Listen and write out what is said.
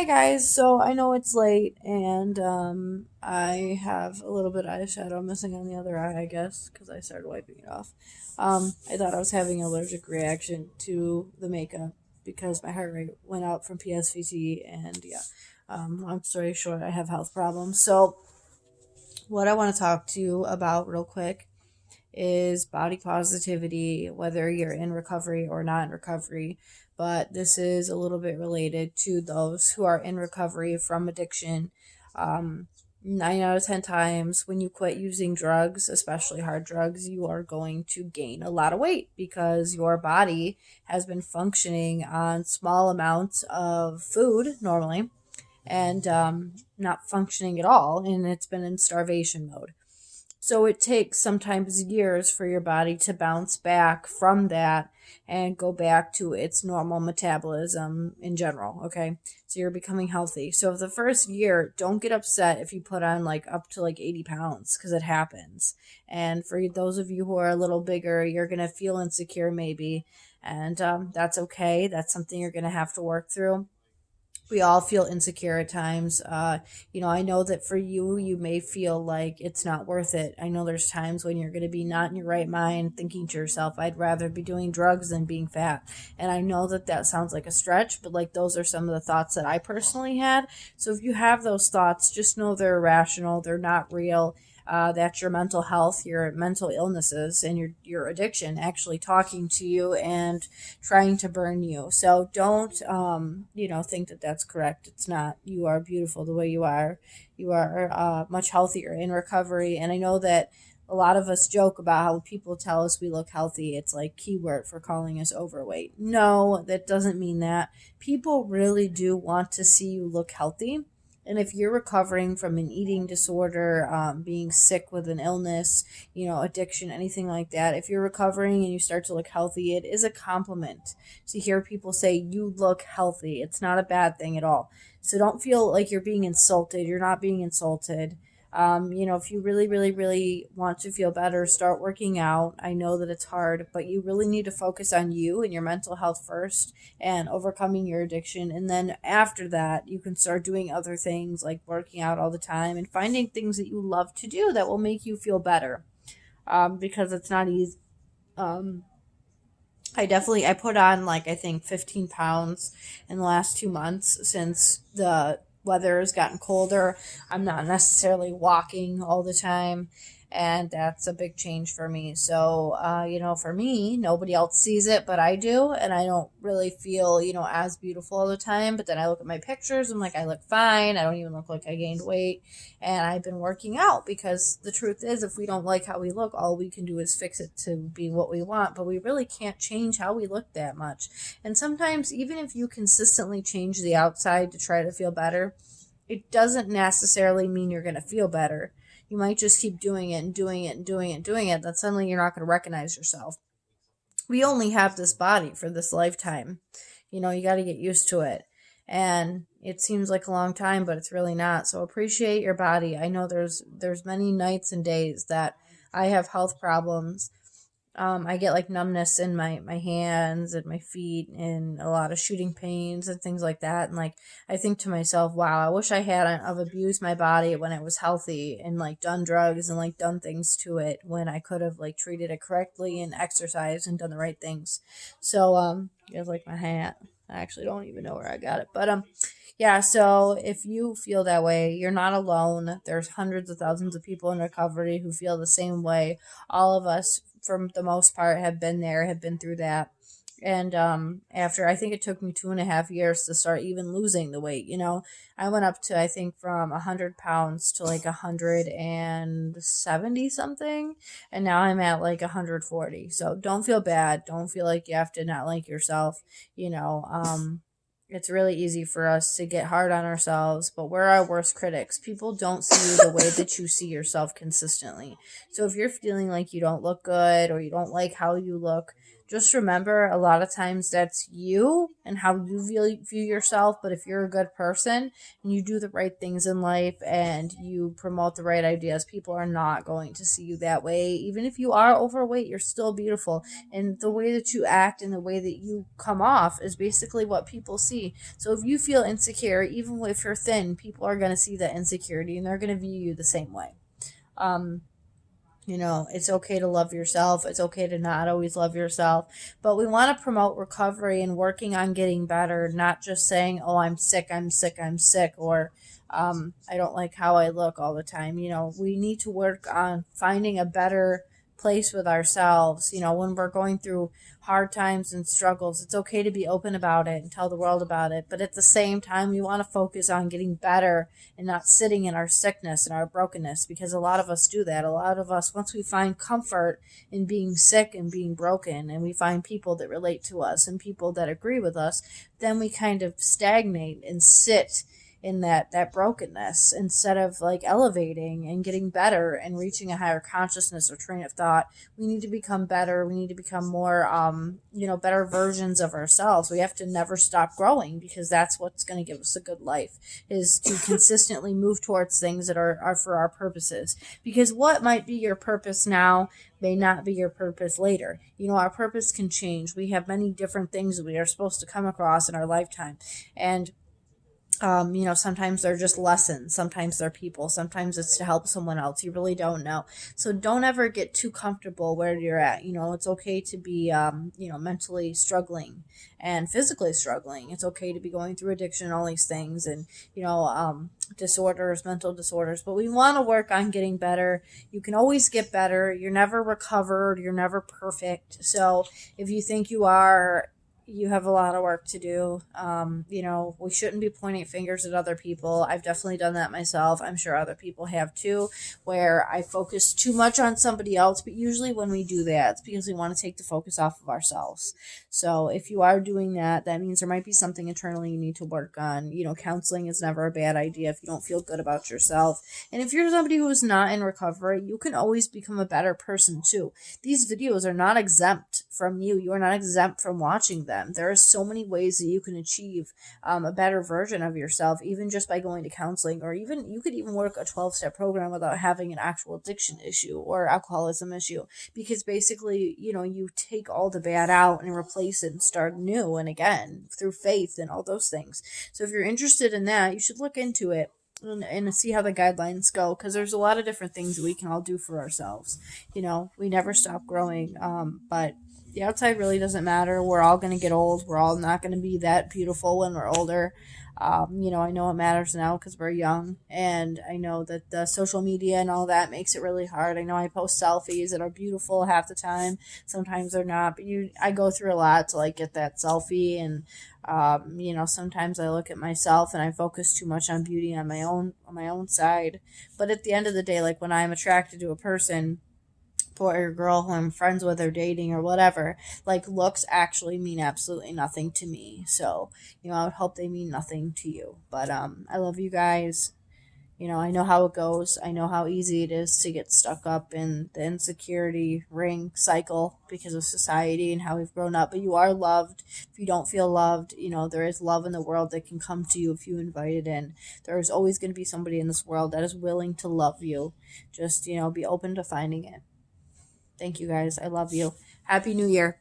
Hi guys, so I know it's late and I have a little bit of eyeshadow missing on the other eye, I guess, because I started wiping it off. I thought I was having an allergic reaction to the makeup because my heart rate went up from PSVT, and yeah, long story short, I have health problems. So, what I want to talk to you about real quick is body positivity, whether you're in recovery or not in recovery. But this is a little bit related to those who are in recovery from addiction. Um, 9 out of 10 times when you quit using drugs, especially hard drugs, you are going to gain a lot of weight because your body has been functioning on small amounts of food normally and not functioning at all, and it's been in starvation mode. So it takes sometimes years for your body to bounce back from that and go back to its normal metabolism in general. Okay. So you're becoming healthy. So the first year, don't get upset if you put on like up to like 80 pounds because it happens. And for those of you who are a little bigger, you're going to feel insecure maybe. And that's okay. That's something you're going to have to work through. We all feel insecure at times. I know that for you, you may feel like it's not worth it. I know there's times when you're going to be not in your right mind, thinking to yourself, I'd rather be doing drugs than being fat. And I know that that sounds like a stretch, but like those are some of the thoughts that I personally had. So if you have those thoughts, just know they're irrational, they're not real. That's your mental health, your mental illnesses, and your addiction actually talking to you and trying to burn you. So don't, think that that's correct. It's not. You are beautiful the way you are. You are much healthier in recovery. And I know that a lot of us joke about how people tell us we look healthy. It's like keyword for calling us overweight. No, that doesn't mean that. People really do want to see you look healthy. And if you're recovering from an eating disorder, being sick with an illness, addiction, anything like that, if you're recovering and you start to look healthy, it is a compliment to hear people say you look healthy. It's not a bad thing at all. So don't feel like you're being insulted. You're not being insulted. If you really, really, really want to feel better, start working out. I know that it's hard, but you really need to focus on you and your mental health first and overcoming your addiction. And then after that, you can start doing other things like working out all the time and finding things that you love to do that will make you feel better, because it's not easy. Um, I put on like I think 15 pounds in the last 2 months since the weather has gotten colder. I'm not necessarily walking all the time, and that's a big change for me. So, for me, nobody else sees it, but I do, and I don't really feel, as beautiful all the time. But then I look at my pictures, I'm like, I look fine. I don't even look like I gained weight, and I've been working out because the truth is, if we don't like how we look, all we can do is fix it to be what we want, but we really can't change how we look that much. And sometimes, even if you consistently change the outside to try to feel better, it doesn't necessarily mean you're going to feel better. You might just keep doing it and doing it and doing it and doing it. Then suddenly you're not going to recognize yourself. We only have this body for this lifetime. You got to get used to it. And it seems like a long time, but it's really not. So appreciate your body. I know there's many nights and days that I have health problems. I get like numbness in my hands and my feet and a lot of shooting pains and things like that. And like, I think to myself, wow, I wish I hadn't of abused my body when it was healthy and like done drugs and like done things to it when I could have like treated it correctly and exercised and done the right things. So, you guys like my hat. I actually don't even know where I got it, but, yeah, so if you feel that way, you're not alone. There's hundreds of thousands of people in recovery who feel the same way. All of us, for the most part, have been there, have been through that. And after, I think it took me 2.5 years to start even losing the weight. I went up to, I think, from 100 pounds to like 170 something. And now I'm at like 140. So don't feel bad. Don't feel like you have to not like yourself. It's really easy for us to get hard on ourselves, but we're our worst critics. People don't see you the way that you see yourself consistently. So if you're feeling like you don't look good or you don't like how you look, just remember a lot of times that's you and how you view yourself. But if you're a good person and you do the right things in life and you promote the right ideas, people are not going to see you that way. Even if you are overweight, you're still beautiful. And the way that you act and the way that you come off is basically what people see. So if you feel insecure, even if you're thin, people are going to see that insecurity and they're going to view you the same way. Um, it's okay to love yourself. It's okay to not always love yourself. But we want to promote recovery and working on getting better, not just saying, oh, I'm sick, I'm sick, I'm sick, or I don't like how I look all the time. We need to work on finding a better place with ourselves. When we're going through hard times and struggles, it's okay to be open about it and tell the world about it. But at the same time, we want to focus on getting better and not sitting in our sickness and our brokenness, because a lot of us do that. A lot of us, once we find comfort in being sick and being broken, and we find people that relate to us and people that agree with us, then we kind of stagnate and sit in that brokenness instead of like elevating and getting better and reaching a higher consciousness or train of thought. We need to become better. We need to become more better versions of ourselves. We have to never stop growing, because that's what's going to give us a good life, is to consistently move towards things that are for our purposes. Because what might be your purpose now may not be your purpose later. Our purpose can change. We have many different things that we are supposed to come across in our lifetime. And sometimes they're just lessons, sometimes they're people, sometimes it's to help someone else. You really don't know. So don't ever get too comfortable where you're at. It's okay to be, mentally struggling and physically struggling. It's okay to be going through addiction, all these things, and, disorders, mental disorders. But we want to work on getting better. You can always get better. You're never recovered. You're never perfect. So if you think you are, you have a lot of work to do. We shouldn't be pointing fingers at other people. I've definitely done that myself. I'm sure other people have too, where I focus too much on somebody else. But usually when we do that, it's because we want to take the focus off of ourselves. So if you are doing that, that means there might be something internally you need to work on. Counseling is never a bad idea if you don't feel good about yourself. And if you're somebody who is not in recovery, you can always become a better person too. These videos are not exempt from you. You are not exempt from watching them. There are so many ways that you can achieve a better version of yourself, even just by going to counseling, or even you could even work a 12-step program without having an actual addiction issue or alcoholism issue, because basically, you take all the bad out and replace it and start new and again through faith and all those things. So if you're interested in that, you should look into it and see how the guidelines go, because there's a lot of different things that we can all do for ourselves. We never stop growing, but the outside really doesn't matter. We're all going to get old. We're all not going to be that beautiful when we're older. I know it matters now because we're young, and I know that the social media and all that makes it really hard. I know I post selfies that are beautiful half the time. Sometimes they're not, but I go through a lot to like get that selfie, and sometimes I look at myself and I focus too much on beauty on my own side. But at the end of the day, like when I'm attracted to a person, boy or girl who I'm friends with or dating or whatever, like looks actually mean absolutely nothing to me. So, I would hope they mean nothing to you. But I love you guys. I know how it goes. I know how easy it is to get stuck up in the insecurity ring cycle because of society and how we've grown up. But you are loved. If you don't feel loved, there is love in the world that can come to you if you invite it in. There is always going to be somebody in this world that is willing to love you. Just, be open to finding it. Thank you guys. I love you. Happy New Year.